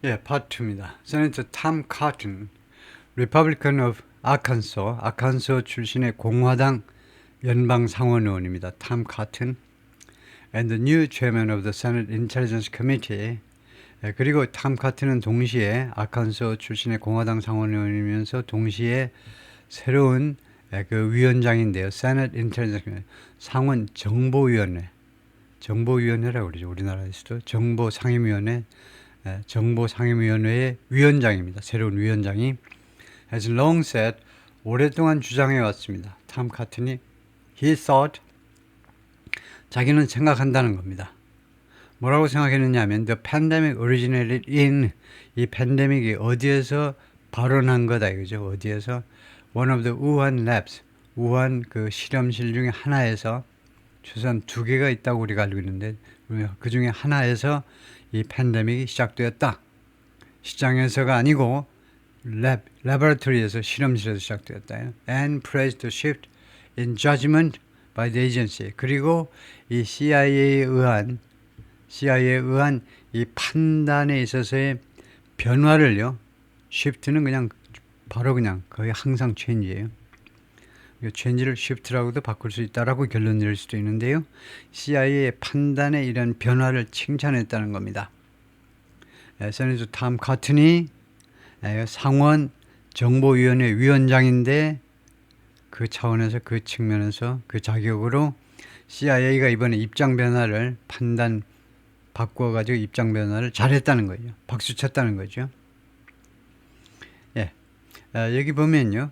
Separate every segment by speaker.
Speaker 1: 예, 파트 2입니다. 세네터 탐 카튼, Republican of Arkansas, 아칸소 출신의 공화당 연방 상원 의원입니다. 탐 카튼, and the new chairman of the Senate Intelligence Committee. 예, 그리고 탐 카튼은 동시에 아칸소 출신의 공화당 상원 의원이면서 동시에 새로운 그 위원장인데요. Senate Intelligence Committee, 상원 정보위원회, 정보위원회라고 그러죠. 우리나라에서도 정보상임위원회, 정보상임위원회의 위원장입니다. 새로운 위원장이 has long said, 오랫동안 주장해 왔습니다. 탐 카튼이 he thought, 자기는 생각한다는 겁니다. 뭐라고 생각했느냐 하면 the pandemic originated in, 이 팬데믹이 어디에서 발원한 거다 이거죠. 어디에서 one of the Wuhan labs, 우한 그 실험실 중에 하나에서, 최소한 2개가 있다고 우리가 알고 있는데 그 중에 하나에서 이 팬데믹이 시작되었다. 시장에서가 아니고 laboratory에서, 실험실에서 시작되었다. And praised the shift in judgment by the agency. 그리고 이 CIA에 의한 이 판단에 있어서의 변화를요. shift는 그냥 바로 그냥 거의 항상 change예요. 체인지를 shift라고도 바꿀 수 있다라고 결론 내릴 수도 있는데요. CIA의 판단에 이런 변화를 칭찬했다는 겁니다. 세네터 탐 카튼이 상원 정보위원회 위원장인데 그 차원에서, 그 측면에서, 그 자격으로 CIA가 이번에 입장 변화를 판단 바꿔가지고 입장 변화를 잘했다는 거죠. 박수 쳤다는 거죠. 예, 여기 보면요.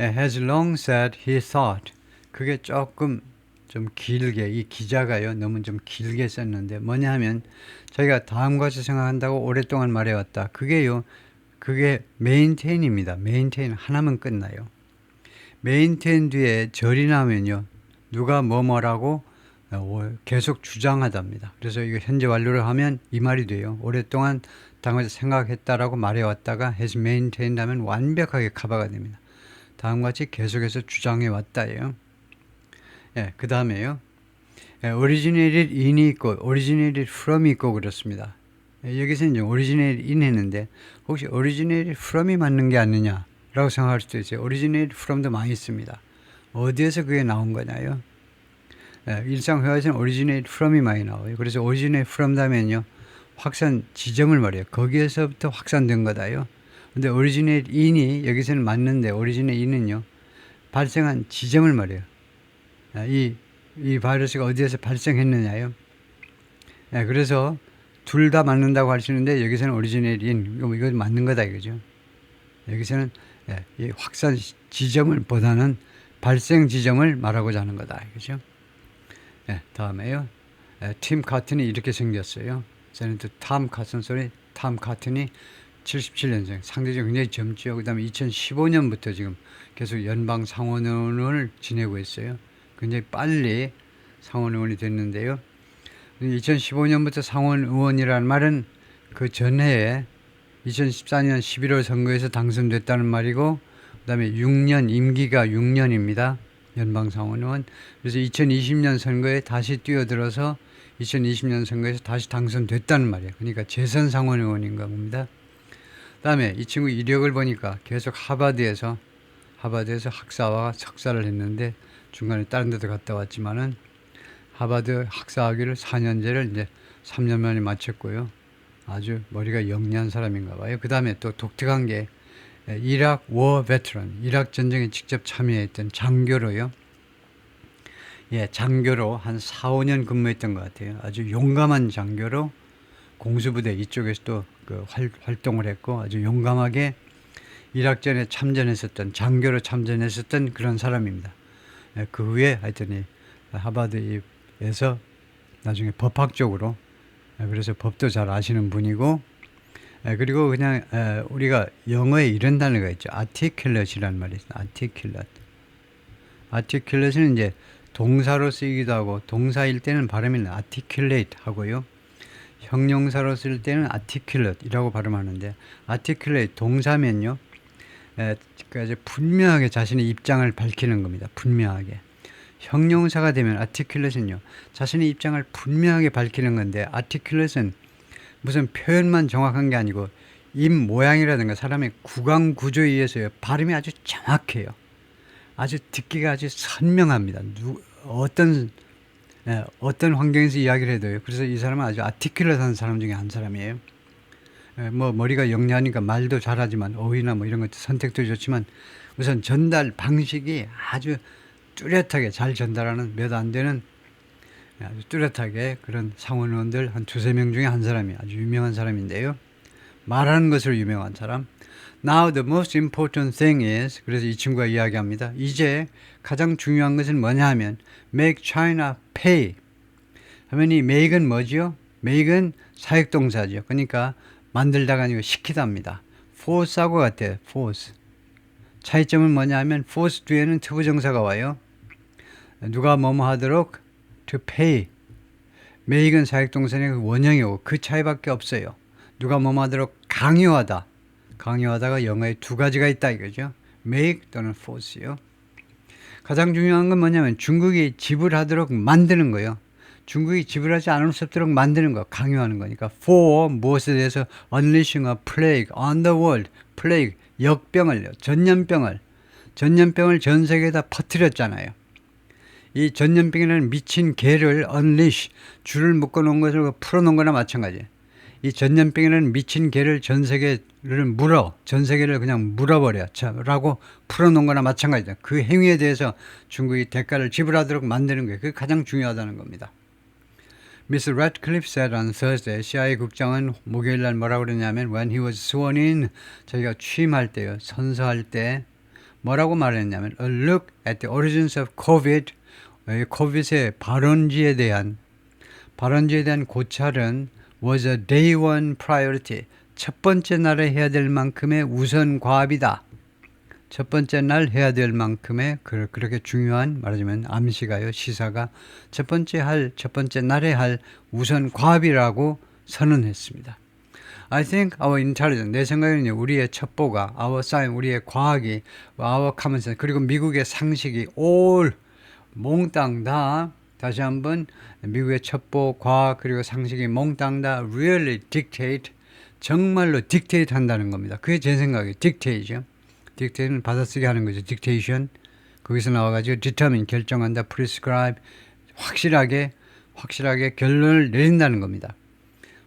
Speaker 1: has long said he thought. 그게 조금 좀 길게, 이 기자가요 너무 좀 길게 썼는데 뭐냐 하면 자기가 다음과 같이 생각한다고 오랫동안 말해왔다. 그게요, 그게 maintain입니다. maintain 하나면 끝나요. maintain 뒤에 절이 나오면요 누가 뭐라고 계속 주장하답니다. 그래서 이거 현재 완료를 하면 이 말이 돼요. 오랫동안 다음과 같이 생각했다라고 말해왔다가 has maintained 하면 완벽하게 커버가 됩니다. 다음과 같이 계속해서 주장해 왔다예요. 예, 그 다음에요. originated in이 있고 originated from이 있고 그렇습니다. 여기서 이제 originated in 했는데 혹시 originated from이 맞는 게 아니냐라고 생각할 수도 있어요. originated from도 많이 있습니다. 어디에서 그게 나온 거냐요? 일상 회화에서는 originated from이 많이 나와요. 그래서 originated from 다음에는요 확산 지점을 말해요. 거기에서부터 확산된 거다요. 근데 originated in이 여기서는 맞는데 originated in은요 발생한 지점을 말해요. 이 바이러스가 어디에서 발생했느냐요. 그래서 둘 다 맞는다고 할 수 있는데 여기서는 originated in, 이거 맞는 거다 이거죠. 여기서는 이 확산 지점을 보다는 발생 지점을 말하고자 하는 거다 이거죠. 다음에요. 팀 카튼이 이렇게 생겼어요. 세네터 탐 카튼 소리, 탐 카튼이 77년생, 상대적으로 굉장히 젊죠. 그 다음에 2015년부터 지금 계속 연방 상원의원을 지내고 있어요. 굉장히 빨리 상원의원이 됐는데요. 2015년부터 상원의원이라는 말은 그 전해에 2014년 11월 선거에서 당선됐다는 말이고, 그 다음에 6년, 임기가 6년입니다. 연방 상원의원. 그래서 2020년 선거에 다시 뛰어들어서 2020년 선거에서 다시 당선됐다는 말이에요. 그러니까 재선 상원의원인가 봅니다. 다음에 이 친구 이력을 보니까 계속 하버드에서 학사와 석사를 했는데 중간에 다른 데도 갔다 왔지만은 하버드 학사학위를 4년제를 이제 3년 만에 마쳤고요. 아주 머리가 영리한 사람인가 봐요. 그 다음에 또 독특한 게 이락 워 베테런, 이락 전쟁에 직접 참여했던 장교로요. 장교로 한 4, 5년 근무했던 것 같아요. 아주 용감한 장교로 공수부대 이쪽에서도 그 활동을 했고 아주 용감하게 이락전에 참전했었던, 장교로 참전했었던 그런 사람입니다. 그 후에 하여튼 하버드에서 나중에 법학 쪽으로, 그래서 법도 잘 아시는 분이고, 그리고 그냥 우리가 영어에 이런 단어가 있죠. articulate이라는 말이 있어요. articulate는 이제 동사로 쓰이기도 하고 동사일 때는 발음이 articulate 하고요. 형용사로 쓸 때는 articulate이라고 발음하는데, articulate 동사면요, 그러니까 분명하게 자신의 입장을 밝히는 겁니다. 분명하게. 형용사가 되면 articulate는요, 자신의 입장을 분명하게 밝히는 건데, articulate는 무슨 표현만 정확한 게 아니고 입 모양이라든가 사람의 구강 구조에 의해서요. 발음이 아주 정확해요. 아주 듣기가 아주 선명합니다. 어떤 환경에서 이야기를 해도요. 그래서 이 사람은 아주 아티큘레이트한 사람 중에 한 사람이에요. 뭐 머리가 영리하니까 말도 잘하지만 어휘나 뭐 이런 것 선택도 좋지만 우선 전달 방식이 아주 뚜렷하게 잘 전달하는 몇 안 되는 아주 뚜렷하게 그런 상원의원들 한 두세 명 중에 한 사람이 아주 유명한 사람인데요. 말하는 것으로 유명한 사람. Now the most important thing is, 그래서 이 친구가 이야기합니다. 이제 가장 중요한 것은 뭐냐 하면 make China pay 하면 이 make은 뭐죠? make은 사역동사죠. 그러니까 만들다가 아니고 시키답니다. force하고 같아요. force. 차이점은 뭐냐 하면 force 뒤에는 투부정사가 와요. 누가 뭐뭐 하도록 to pay. make은 사역동사의 원형이고 그 차이밖에 없어요. 누가 뭐뭐 하도록 강요하다. 강요하다가 영어에 두 가지가 있다 이거죠. make 또는 force요. 가장 중요한 건 뭐냐면 중국이 지불하도록 만드는 거예요. 중국이 지불하지 않을 수 없도록 만드는 거, 강요하는 거니까. for 무엇에 대해서 unleashing a plague on the world. plague 역병을요. 전염병을 전 세계에다 퍼뜨렸잖아요. 이 전염병이라는 미친 개를 unleash 줄을 묶어 놓은 것을 풀어 놓은 거나 마찬가지예요. 이 전염병이라는 미친 개를 전 세계를 전 세계를 그냥 물어버려 라고 풀어놓은 거나 마찬가지다. 그 행위에 대해서 중국이 대가를 지불하도록 만드는 거예요. 그게 가장 중요하다는 겁니다. Miss Ratcliffe said on Thursday, CIA 국장은 목요일 날 뭐라고 그러냐면 when he was sworn in, 자기가 취임할 때요, 선서할 때 뭐라고 말했냐면 a look at the origins of COVID, COVID의 발원지에 대한 고찰은 was a day one priority. 첫 번째 날에 해야 될 만큼의 우선 과업이다. 첫 번째 날 해야 될 만큼의 그렇게 중요한 말하자면 암시가요. 시사가 첫 번째 날에 할 우선 과업이라고 선언했습니다. I think our intelligence, 내 생각에는 우리의 첩보가 our science, 우리의 과학이 our common sense, 그리고 미국의 상식이 all 몽땅 다 다시 한번 미국의 첩보, 과학 그리고 상식이 몽땅 다 really dictate, 정말로 dictate 한다는 겁니다. 그게 제 생각이에요. dictate죠. dictate는 받아쓰기 하는 거죠. dictation. 거기서 나와가지고 determine, 결정한다, prescribe, 확실하게 결론을 내린다는 겁니다.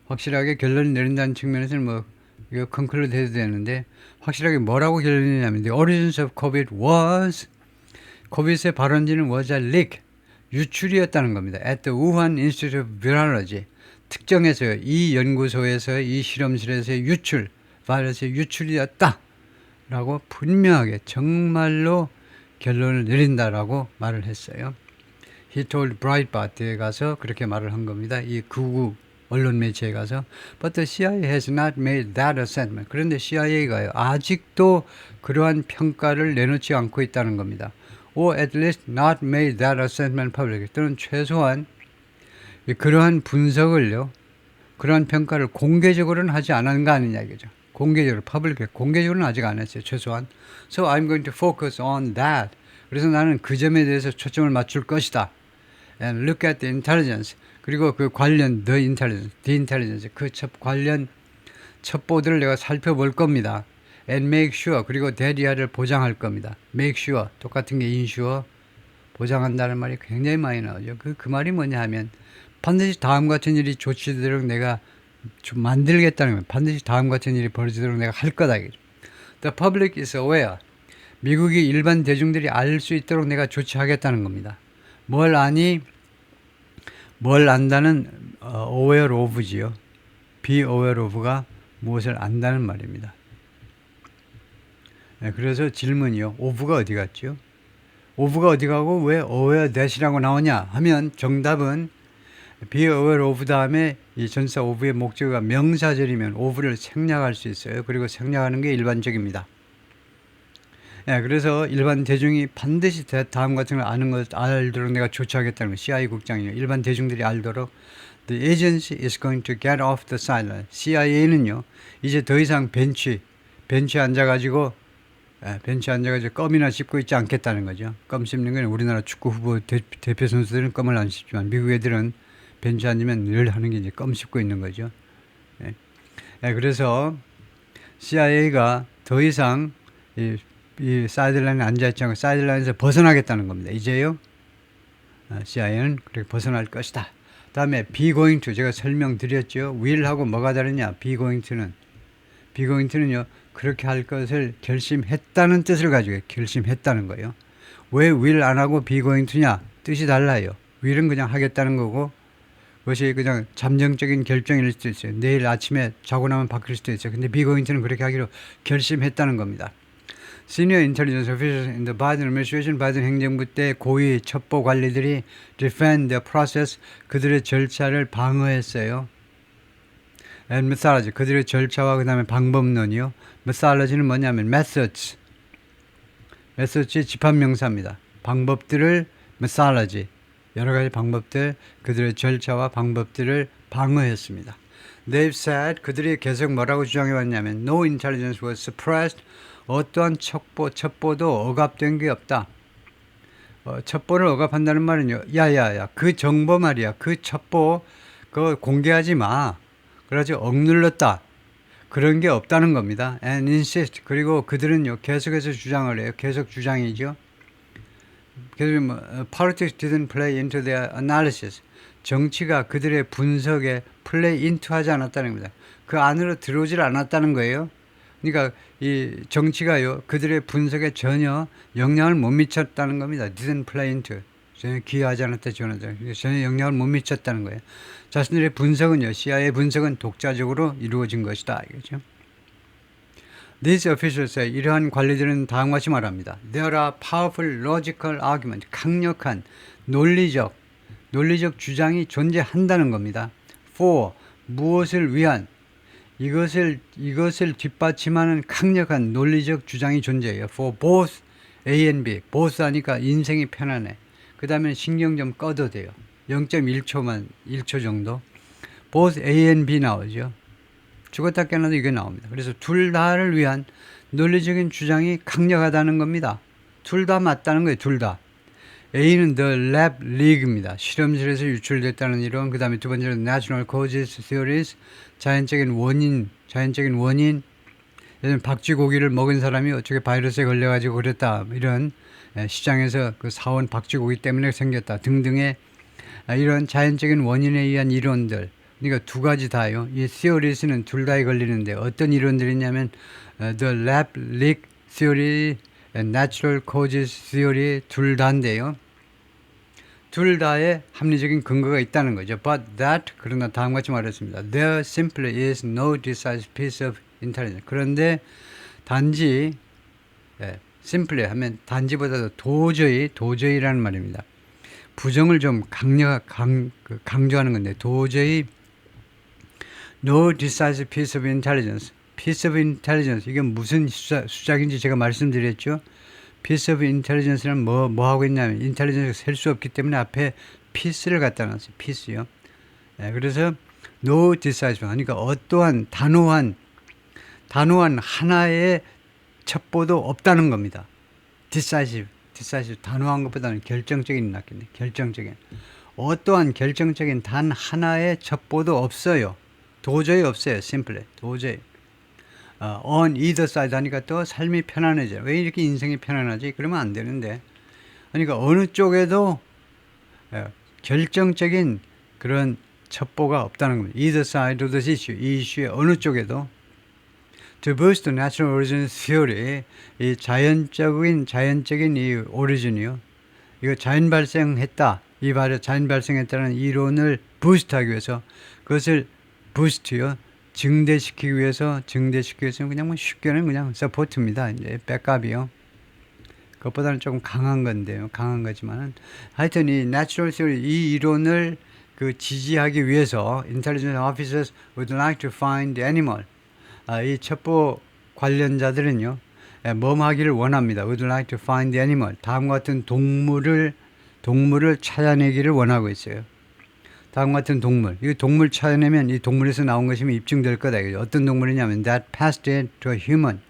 Speaker 1: 확실하게 결론을 내린다는 측면에서는 뭐 이거 conclude 해도 되는데 확실하게 뭐라고 결론이 내냐면 the origins of COVID was, COVID의 발원지는 was a leak, 유출이었다는 겁니다. At the Wuhan Institute of Virology, 특정해서요. 이 연구소에서 이 실험실에서의 바이러스의 유출이었다 라고 분명하게 정말로 결론을 내린다라고 말을 했어요. He told Breitbart에 가서 그렇게 말을 한 겁니다. 이 극우 언론 매체에 가서 But the CIA has not made that assessment. 그런데 CIA가요. 아직도 그러한 평가를 내놓지 않고 있다는 겁니다. Or at least not made that assessment public. 또는 최소한 그러한 분석을요. 그러한 평가를 공개적으로는 하지 않은 거 아니냐 이거죠. 공개적으로는 아직 안 했어요. 최소한. So I'm going to focus on that. 그래서 나는 그 점에 대해서 초점을 맞출 것이다. And look at the intelligence. 그리고 그 관련 the intelligence 그 관련 첩보들을 내가 살펴볼 겁니다. And make sure. 그리고 대리아를 보장할 겁니다. make sure. 똑같은 게 ensure. 보장한다는 말이 굉장히 많이 나오죠. 그 말이 뭐냐 하면 반드시 다음 같은 일이 조치되도록 내가 좀 만들겠다는 거예요. 반드시 다음 같은 일이 벌어지도록 내가 할 거다. The public is aware. 미국이 일반 대중들이 알 수 있도록 내가 조치하겠다는 겁니다. 뭘 아니? 뭘 안다는 aware of지요. be aware of가 무엇을 안다는 말입니다. 네, 그래서 질문이요. of가 어디 갔죠? of가 어디 가고 왜 aware that이라고 나오냐 하면 정답은 be aware of 다음에 이 전사 of의 목적어가 명사절이면 of를 생략할 수 있어요. 그리고 생략하는 게 일반적입니다. 예, 그래서 일반 대중이 반드시 다음 같은 걸 아는 걸 알도록 내가 조치하겠다는 거. CIA 국장이요. 일반 대중들이 알도록 The agency is going to get off the sideline. CIA는요. 이제 더 이상 벤치에 앉아가지고 껌이나 씹고 있지 않겠다는 거죠. 껌 씹는 건 우리나라 축구 후보 대표 선수들은 껌을 안 씹지만 미국 애들은 벤치에 앉으면 늘 하는 게 이제 껌 씹고 있는 거죠. 예. 그래서 CIA가 더 이상 이 사이드라인에 앉아있지 않고 사이드라인에서 벗어나겠다는 겁니다. 이제요. CIA는 그렇게 벗어날 것이다. 다음에 be going to 제가 설명드렸죠. will하고 뭐가 다르냐? be going to는요. 그렇게 할 것을 결심했다는 뜻을 가지고 결심했다는 거예요. 왜 will 안 하고 be going to냐? 뜻이 달라요. will은 그냥 하겠다는 거고 그것이 그냥 잠정적인 결정일 수도 있어요. 내일 아침에 자고 나면 바뀔 수도 있어요. 근데 be going to는 그렇게 하기로 결심했다는 겁니다. Senior intelligence officers in the Biden administration, 바이든 행정부 때 고위 첩보 관리들이 defend the process, 그들의 절차를 방어했어요. And methodology, 그들의 절차와 그 다음에 방법론이요. methodology는 뭐냐면 methods, 집합명사입니다. 방법들을 methodology, 여러 가지 방법들, 그들의 절차와 방법들을 방어했습니다. They've said, 그들이 계속 뭐라고 주장해왔냐면 no intelligence was suppressed, 어떠한 첩보도 억압된 게 없다. 첩보를 억압한다는 말은요. 야야야, 그 정보 말이야. 그 첩보 그거 공개하지 마. 그래서 억눌렀다. 그런 게 없다는 겁니다. And insist. 그리고 그들은요. 계속해서 주장을 해요. 계속 주장이죠. 그래서 politics didn't play into their analysis. 정치가 그들의 분석에 play into 하지 않았다는 겁니다. 그 안으로 들어오질 않았다는 거예요. 그러니까 이 정치가요 그들의 분석에 전혀 영향을 못 미쳤다는 겁니다. didn't play into 전혀 기여하지 않았다 전혀 영향을 못 미쳤다는 거예요. 자신들의 분석은요 CIA 분석은 독자적으로 이루어진 것이다 이거죠. These officials 이러한 관리들은 다음과 같이 말합니다. There are powerful logical argument 강력한 논리적 주장이 존재한다는 겁니다. For 무엇을 위한 이것을 뒷받침하는 강력한 논리적 주장이 존재해요. For both A and B. both 하니까 인생이 편안해. 그 다음에 신경 좀 꺼도 돼요. 1초 정도. both A and B 나오죠. 죽었다 깨어나도 이게 나옵니다. 그래서 둘 다를 위한 논리적인 주장이 강력하다는 겁니다. 둘 다 맞다는 거예요. 둘 다. A는 the lab leak입니다. 실험실에서 유출됐다는 이론. 그 다음에 두 번째로 natural causes theories. 자연적인 원인. 예를 박쥐고기를 먹은 사람이 어떻게 바이러스에 걸려가지고 그랬다. 이런 시장에서 그 사온 박쥐고기 때문에 생겼다. 등등의 이런 자연적인 원인에 의한 이론들. 그러니까 두 가지 다요. 이 theories는 둘 다에 걸리는데 어떤 이론들이냐면 the lab leak theory, natural causes theory 둘 다인데요. 둘 다의 합리적인 근거가 있다는 거죠. But that, 그러나 다음과 같이 말했습니다. There simply is no decisive piece of intelligence. 그런데 단지, simply 하면 단지보다도 도저히라는 말입니다. 부정을 좀 강조하는 건데, 도저히 no decisive piece of intelligence. piece of intelligence. 이게 무슨 수작인지 제가 말씀드렸죠. piece of intelligence는 뭐 하고 있냐면 intelligence가 셀 수 없기 때문에 앞에 piece를 갖다 놨어요. piece요. 그래서 no decisive 그러니까 어떠한 단호한 하나의 첩보도 없다는 겁니다. decisive 단호한 것보다는 결정적인 낫겠네. 결정적인 어떠한 결정적인 단 하나의 첩보도 없어요. 도저히 없어요. simply 도저히. on either side 하니까 또 삶이 편안해져요. 왜 이렇게 인생이 편안하지? 그러면 안 되는데. 그러니까 어느 쪽에도 결정적인 그런 첩보가 없다는 겁니다. either side of the issue. 이 이슈의 어느 쪽에도. To boost the natural origin theory. 이 자연적인 이 오리진이요. 이거 자연 발생했다. 자연 발생했다는 이론을 부스트하기 위해서 그것을 부스트요. 증대시키기 위해서 그냥 쉽게는 그냥 서포트입니다. 이제 백업이요. 그것보다는 조금 강한 건데요. 강한 거지만은 하여튼 이 natural theory 이 이론을 그 지지하기 위해서 intelligence officers would like to find the animal. 이 첩보 관련자들은요. 뭐 하기를 원합니다. would like to find the animal. 다음과 같은 동물을 찾아내기를 원하고 있어요. 다음과 같은 동물. 이 동물 찾아내면 이 동물에서 나온 것이면 입증될 거다. 어떤 동물이냐면 that passed it to a human.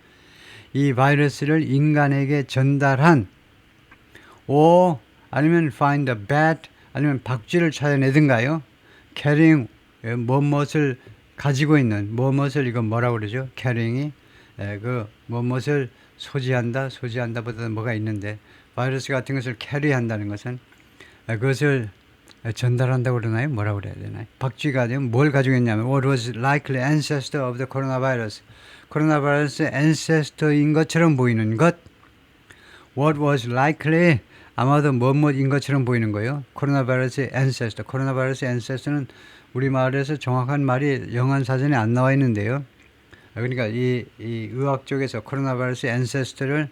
Speaker 1: 이 바이러스를 인간에게 전달한 아니면 find a bat 아니면 박쥐를 찾아내든가요. carrying 무엇을 가지고 있는 무엇을 이거 뭐라고 그러죠? carrying이 그 무엇을 소지한다보다는 뭐가 있는데 바이러스 같은 것을 캐리한다는 것은 그것을 전달한다고 그러나요? 뭐라고 그래야 되나요? 박쥐가 뭘 가지고 있냐면 what was likely ancestor of the coronavirus. 코로나 바이러스의 ancestor인 것처럼 보이는 것. what was likely 아마도 뭐뭐인 것처럼 보이는 거예요. 코로나 바이러스의 ancestor. 코로나 바이러스의 ancestor는 우리말에서 정확한 말이 영한 사전에 안 나와 있는데요. 그러니까 이 의학 쪽에서 코로나 바이러스의 ancestor를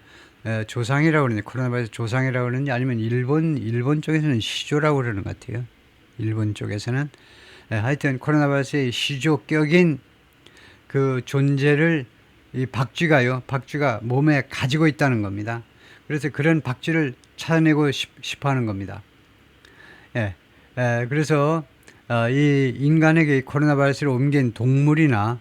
Speaker 1: 조상이라고 그러는지 코로나 바이러스 조상이라고 그러는지 아니면 일본 쪽에서는 시조라고 그러는 것 같아요. 일본 쪽에서는 하여튼 코로나 바이러스의 시조격인 그 존재를 이 박쥐가 몸에 가지고 있다는 겁니다. 그래서 그런 박쥐를 찾아내고 싶어 하는 겁니다. 그래서 이 인간에게 코로나 바이러스를 옮긴 동물이나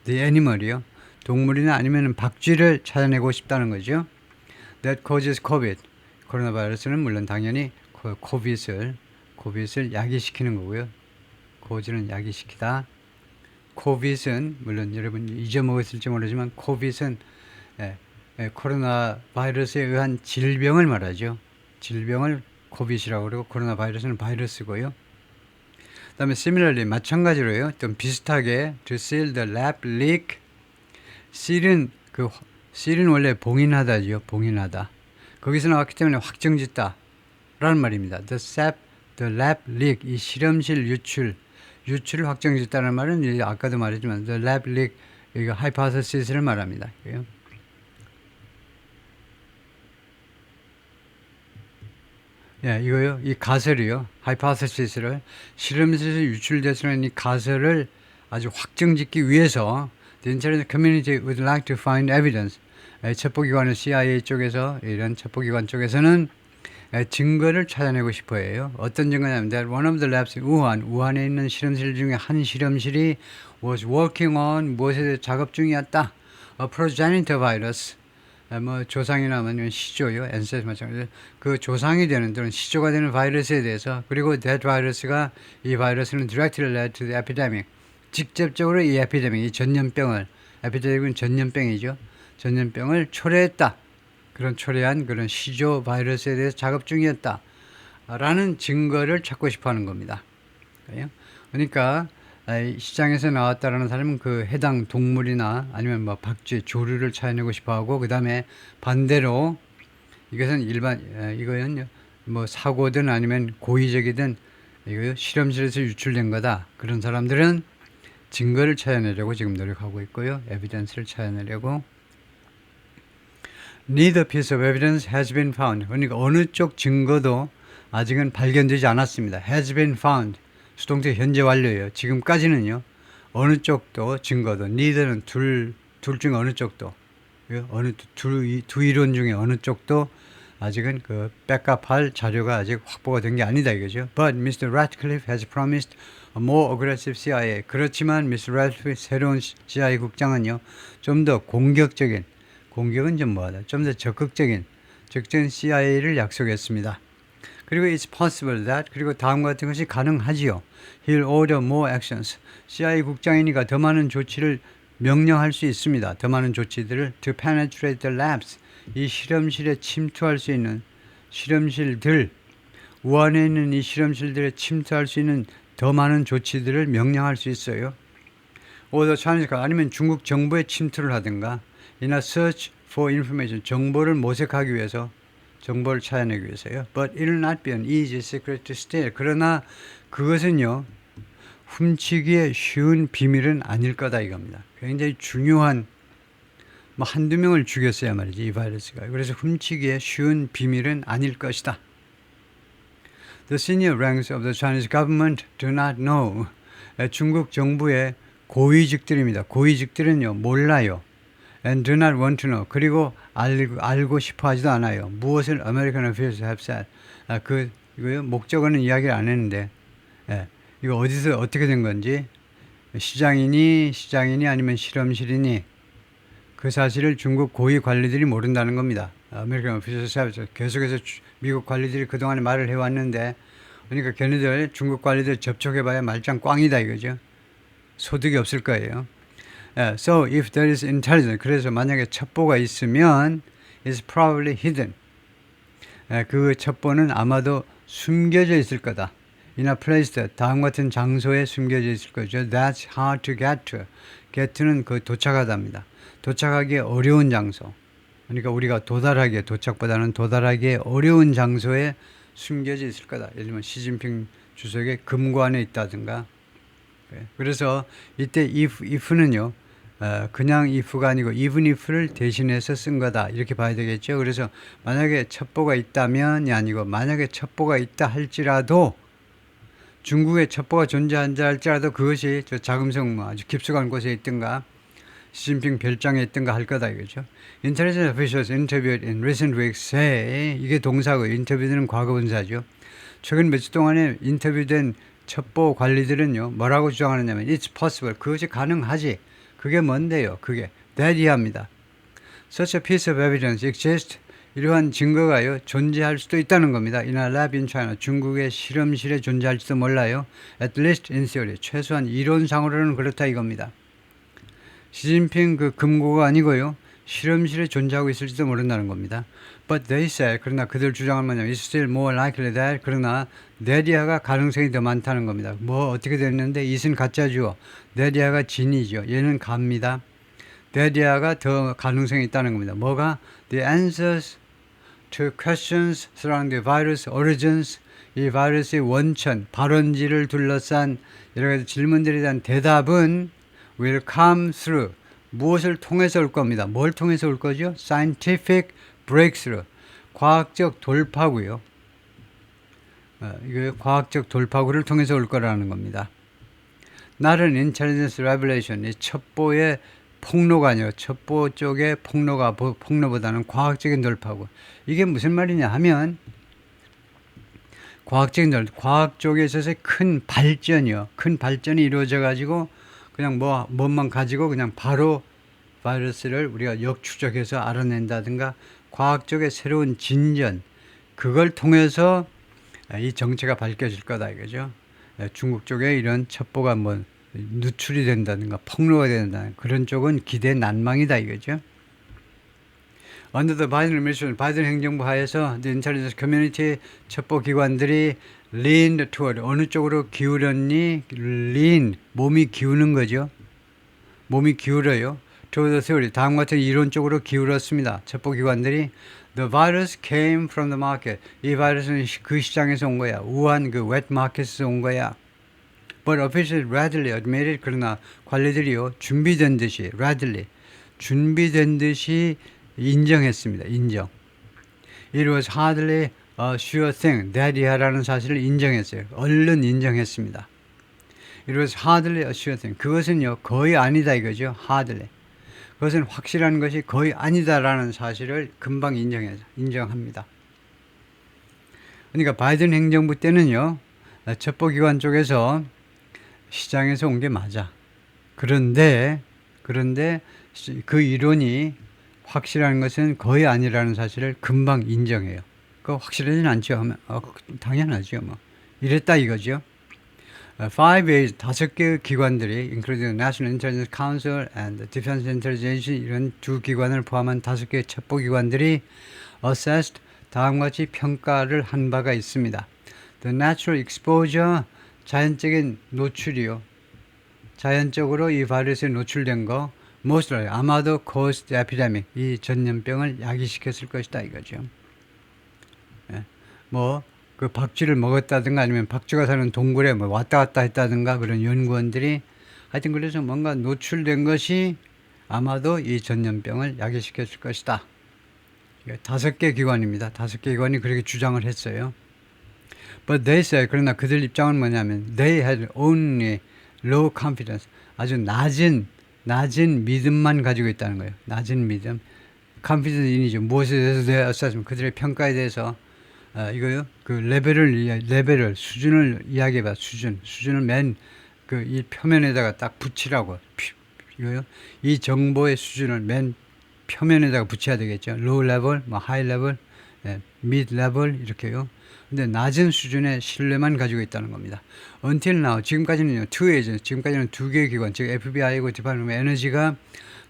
Speaker 1: the animal이요. 동물이나 아니면 박쥐를 찾아내고 싶다는 거죠. That causes COVID. 코로나 바이러스는 물론 당연히 COVID을 야기시키는 거고요. cause는 야기시키다. COVID은 물론 여러분 잊어먹었을지 모르지만 COVID은 코로나 바이러스에 의한 질병을 말하죠. 질병을 COVID이라고 그러고 코로나 바이러스는 바이러스고요. 그다음에 similarly 마찬가지로요. 좀 비슷하게 to seal the lab leak. seal은 원래 봉인하다죠. 봉인하다. 거기서 나왔기 때문에 확정짓다라는 말입니다. The lab leak 이 실험실 유출을 확정짓다는 말은 아까도 말했지만 the lab leak 이거 hypothesis를 말합니다. 이거요. 이 가설이요. hypothesis를 실험실에서 유출돼서는 이 가설을 아주 확정짓기 위해서 the international community would like to find evidence. 첩보기관은 CIA 쪽에서 이런 첩보기관 쪽에서는 증거를 찾아내고 싶어해요. 어떤 증거냐면 that one of the labs 우한에 있는 실험실 중에 한 실험실이 was working on 무엇에 대해 작업 중이었다. A progenitor virus. 뭐 조상이나 아니면 시조요. ancestor 마찬가지로 그 조상이 되는 또는 시조가 되는 바이러스에 대해서 그리고 that 바이러스가 이 바이러스는 directly led to the epidemic. 직접적으로 이 에피데믹, 이 전염병을 에피데믹은 전염병이죠. 전염병을 초래했다. 그런 초래한 그런 시조 바이러스에 대해서 작업 중이었다. 라는 증거를 찾고 싶어 하는 겁니다. 그러니까 시장에서 나왔다라는 사람은 그 해당 동물이나 아니면 뭐 박쥐, 조류를 찾아내고 싶어 하고 그 다음에 반대로 이것은 이거는 뭐 사고든 아니면 고의적이든 이거 실험실에서 유출된 거다. 그런 사람들은 증거를 찾아내려고 지금 노력하고 있고요. 에비던스를 찾아내려고. Neither piece of evidence has been found. 그러니까 어느 쪽 증거도 아직은 발견되지 않았습니다. Has been found. 수동태 현재 완료예요. 지금까지는요. 어느 쪽도 증거도. neither는 둘 중에 어느 쪽도. 어느 두 이론 중에 어느 쪽도 아직은 그 백업할 자료가 아직 확보가 된 게 아니다 이거죠. But Mr. Ratcliffe has promised a more aggressive CIA. 그렇지만 Mr. Ratcliffe 새로운 CIA 국장은요. 좀 더 공격적인 좀 뭐하다. 좀 더 적극적인 CIA를 약속했습니다. 그리고 it's possible that 그리고 다음과 같은 것이 가능하지요. He'll order more actions. CIA 국장이니까 더 많은 조치를 명령할 수 있습니다. 더 많은 조치들을 to penetrate the labs. 이 실험실에 침투할 수 있는 실험실들 우한에 있는 이 실험실들에 침투할 수 있는 더 많은 조치들을 명령할 수 있어요. or the Chinese 아니면 중국 정부에 침투를 하든가 in a search for information 정보를 모색하기 위해서 정보를 찾아내기 위해서요. But it will not be an easy secret to steal. 그러나 그것은요. 훔치기에 쉬운 비밀은 아닐 거다 이겁니다. 굉장히 중요한 뭐 한두 명을 죽였어야 말이지 이 바이러스가. 그래서 훔치기에 쉬운 비밀은 아닐 것이다. The senior ranks of the Chinese government do not know. 중국 정부의 고위직들입니다. 고위직들은요 몰라요. And do not want to know. 그리고 알고 싶어 하지도 않아요. 무엇을 American officials have said. 이거요 목적어는 이야기를 안 했는데 이거 어디서 어떻게 된 건지 시장이니 아니면 실험실이니 그 사실을 중국 고위 관리들이 모른다는 겁니다. 아메리칸 오피셜 계속해서 미국 관리들이 그동안에 말을 해왔는데 그러니까 걔네들 중국 관리들 접촉해봐야 말짱 꽝이다 이거죠. 소득이 없을 거예요. So if there is intelligence, 그래서 만약에 첩보가 있으면 it's probably hidden. 그 첩보는 아마도 숨겨져 있을 거다. In a place, 다음 같은 장소에 숨겨져 있을 거죠. That's hard to get to. get는 그 도착하다입니다. 도착하기 어려운 장소. 그러니까 우리가 도달하기에, 도착보다는 도달하기에 어려운 장소에 숨겨져 있을 거다. 예를 들면 시진핑 주석의 금관에 있다든가. 그래서 이때 if는요. 그냥 if가 아니고 even if를 대신해서 쓴 거다 이렇게 봐야 되겠죠. 그래서 만약에 첩보가 있다면이 아니고 만약에 첩보가 있다 할지라도 중국에 첩보가 존재한다 할지라도 그것이 저 자금성 뭐 아주 깊숙한 곳에 있든가 시진핑 별장에 있든가 할 거다 이거죠. Intelligence officials interviewed in recent weeks say 이게 동사고 인터뷰는 과거분사죠. 최근 며칠 동안에 인터뷰된 첩보 관리들은요 뭐라고 주장하느냐면 it's possible 그것이 가능하지. 그게 뭔데요? 그게 that 이하입니다. Such a piece of evidence exists. 이러한 증거가요 존재할 수도 있다는 겁니다. In a lab in China. 중국의 실험실에 존재할지도 몰라요. At least in theory. 최소한 이론상으로는 그렇다 이겁니다. 시진핑 그 금고가 아니고요. 실험실에 존재하고 있을지도 모른다는 겁니다. But they say. 그러나 그들 주장은 뭐냐면 It's still more likely that. 그러나 that 이하가 가능성이 더 많다는 겁니다. 뭐 어떻게 됐는데 it은 가짜죠. that 이하가 진이죠. 얘는 갑니다. that 이하가 더 가능성이 있다는 겁니다. 뭐가? The answers to questions surrounding the virus origins. 이 바이러스의 원천, 발원지를 둘러싼 여러 가지 질문들에 대한 대답은 will come through. 무엇을 통해서 올 겁니다. 뭘 통해서 올 거죠? Scientific breakthrough. 과학적 돌파구요. 이거 과학적 돌파구를 통해서 올 거라는 겁니다. Not an intelligence revelation. 이 첩보의 폭로가 아니에요. 첩보 쪽의 폭로보다는 과학적인 돌파구. 이게 무슨 말이냐 하면 과학 쪽에 있어서 큰 발전이요. 큰 발전이 이루어져 가지고 그냥 뭐만 가지고 그냥 바로 바이러스를 우리가 역추적해서 알아낸다든가 과학적의 새로운 진전 그걸 통해서 이 정체가 밝혀질 거다 이거죠. 중국 쪽에 이런 첩보가 뭐 누출이 된다든가 폭로가 된다든가 그런 쪽은 기대 난망이다 이거죠. Under the Biden administration, 바이든 행정부 하에서 the intelligence community 첩보 기관들이 leaned toward 어느 쪽으로 기울었니? lean 몸이 기우는 거죠. 몸이 기울어요. toward the theory 다음 같은 이론 쪽으로 기울었습니다. 첩보 기관들이 the virus came from the market 이 바이러스는 그 시장에서 온 거야. 우한 그 wet market에서 온 거야. But officials readily admitted 그러나 관리들이요 준비된 듯이 readily 준비된 듯이 인정했습니다. 인정. It was hardly a sure thing that 이하라는 사실을 인정했어요. 얼른 인정했습니다. It was hardly a sure thing. 그것은요 거의 아니다 이거죠. hardly. 그것은 확실한 것이 거의 아니다라는 사실을 금방 인정합니다. 그러니까 바이든 행정부 때는요 첩보기관 쪽에서 시장에서 온 게 맞아. 그런데 그 이론이 확실한 것은 거의 아니라는 사실을 금방 인정해요. 그거 확실하진 않죠. 하면 당연하죠. 뭐 이랬다 이거죠. 5A 다섯 개의 기관들이 including National Intelligence Council and Defense Intelligence 이런 두 기관을 포함한 다섯 개의 첩보 기관들이 assessed 다음과 같이 평가를 한 바가 있습니다. The natural exposure 자연적인 노출이요. 자연적으로 이 바이러스에 노출된 거 most likely 아마도 caused the epidemic 이 전염병을 야기시켰을 것이다 이거죠. 뭐 그 박쥐를 먹었다든가 아니면 박쥐가 사는 동굴에 뭐 왔다 갔다 했다든가 그런 연구원들이 하여튼 그래서 뭔가 노출된 것이 아마도 이 전염병을 야기시켰을 것이다. 다섯 개 기관입니다. 다섯 개 기관이 그렇게 주장을 했어요. But they say 그러나 그들 입장은 뭐냐면 they had only low confidence 아주 낮은 믿음만 가지고 있다는 거예요. 낮은 믿음. confidence in이죠. 무엇에 대해서 대한 assessment 그들의 평가에 대해서 이거요. 그 레벨을 수준을 이야기해봐. 수준을 맨 그 이 표면에다가 딱 붙이라고. 이거요. 이 정보의 수준을 맨 표면에다가 붙여야 되겠죠. low level, 뭐 high level, mid level 이렇게요. 근데 낮은 수준의 신뢰만 가지고 있다는 겁니다. Until now, 지금까지는요, two agents, 지금까지는 두 개의 기관, 즉 FBI고 Department of Energy가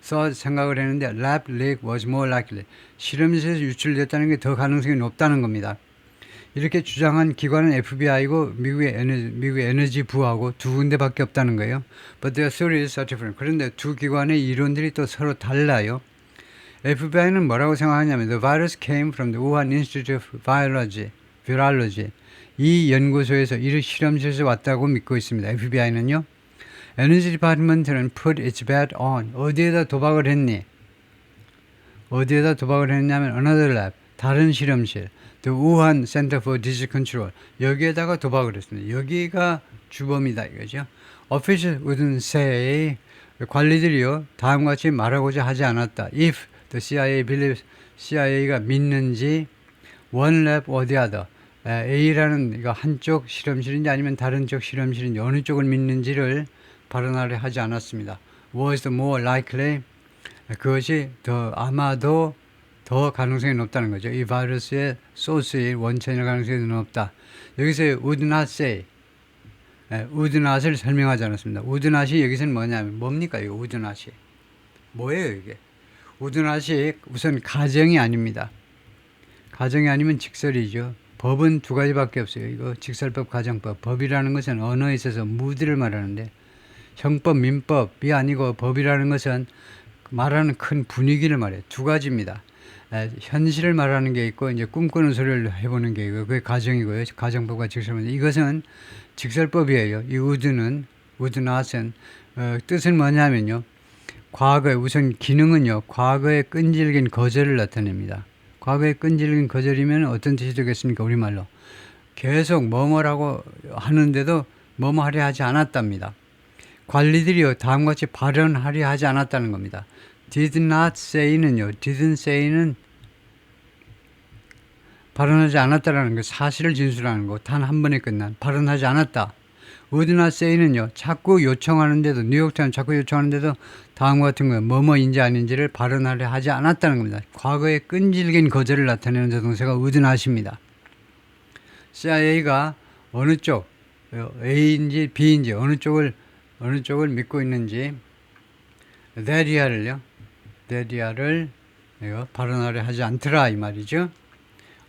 Speaker 1: 생각을 했는데 lab leak was more likely. 실험실에서 유출됐다는 게 더 가능성이 높다는 겁니다. 이렇게 주장한 기관은 FBI고 미국의 에너지부하고 두 군데밖에 없다는 거예요. But their theories are different. 그런데 두 기관의 이론들이 또 서로 달라요. FBI는 뭐라고 생각하냐면 The virus came from the Wuhan Institute of Virology. 이 연구소에서 이 실험실에서 왔다고 믿고 있습니다. FBI는요. 에너지 디파트먼트는 put its bet on. 어디에다 도박을 했니? 어디에다 도박을 했냐면 another lab, 다른 실험실, the Wuhan Center for Disease Control. 여기에다가 도박을 했습니다. 여기가 주범이다 이거죠. Officials wouldn't say, 관리들이요 다음과 같이 말하고자 하지 않았다. If the CIA believes, CIA가 믿는지 one lab or the other. A라는 이거 한쪽 실험실인지 아니면 다른 쪽 실험실인지 어느 쪽을 믿는지를 발언하려 하지 않았습니다. Was more likely. 그것이 아마도 더 가능성이 높다는 거죠. 이 바이러스의 소스의 원천일 가능성이 높다. 여기서 would not say, would not을 설명하지 않았습니다. would not이 여기서는 뭐냐면 뭡니까? 이거 would not이 뭐예요 이게? would not이 우선 가정이 아닙니다. 가정이 아니면 직설이죠. 법은 두 가지밖에 없어요. 이거 직설법, 가정법. 법이라는 것은 언어에 있어서 무드를 말하는데 형법, 민법이 아니고 법이라는 것은 말하는 큰 분위기를 말해요. 두 가지입니다. 현실을 말하는 게 있고 이제 꿈꾸는 소리를 해보는 게 있고 그게 가정이고요. 가정법과 직설법. 이것은 직설법이에요. 이 would not은 뜻은 뭐냐면요. 과거에 우선 기능은요. 과거의 끈질긴 거절을 나타냅니다. 과거의 끈질긴 거절이면 어떤 뜻이 되겠습니까? 우리말로. 계속 뭐뭐라고 하는데도 뭐뭐 하려 하지 않았답니다. 관리들이요. 다음과 같이 발언하려 하지 않았다는 겁니다. did not say는요. didn't say는 발언하지 않았다라는 거, 사실을 진술하는 거, 단 한 번에 끝난 발언하지 않았다. would not say는요. 자꾸 요청하는데도 뉴욕타임스 자꾸 요청하는데도 다음과 같은 거 뭐뭐인지 아닌지를 발언하려 하지 않았다는 겁니다. 과거의 끈질긴 거절을 나타내는 자동사가 would not입니다. CIA가 어느 쪽 A인지 B인지 어느 쪽을 믿고 있는지 데리아를 발언하려 하지 않더라 이 말이죠.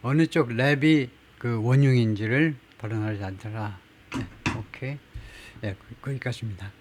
Speaker 1: 어느 쪽 랩이 그 원흉인지를 발언하지 않더라. 네, 오케이. 네, 거기까지입니다.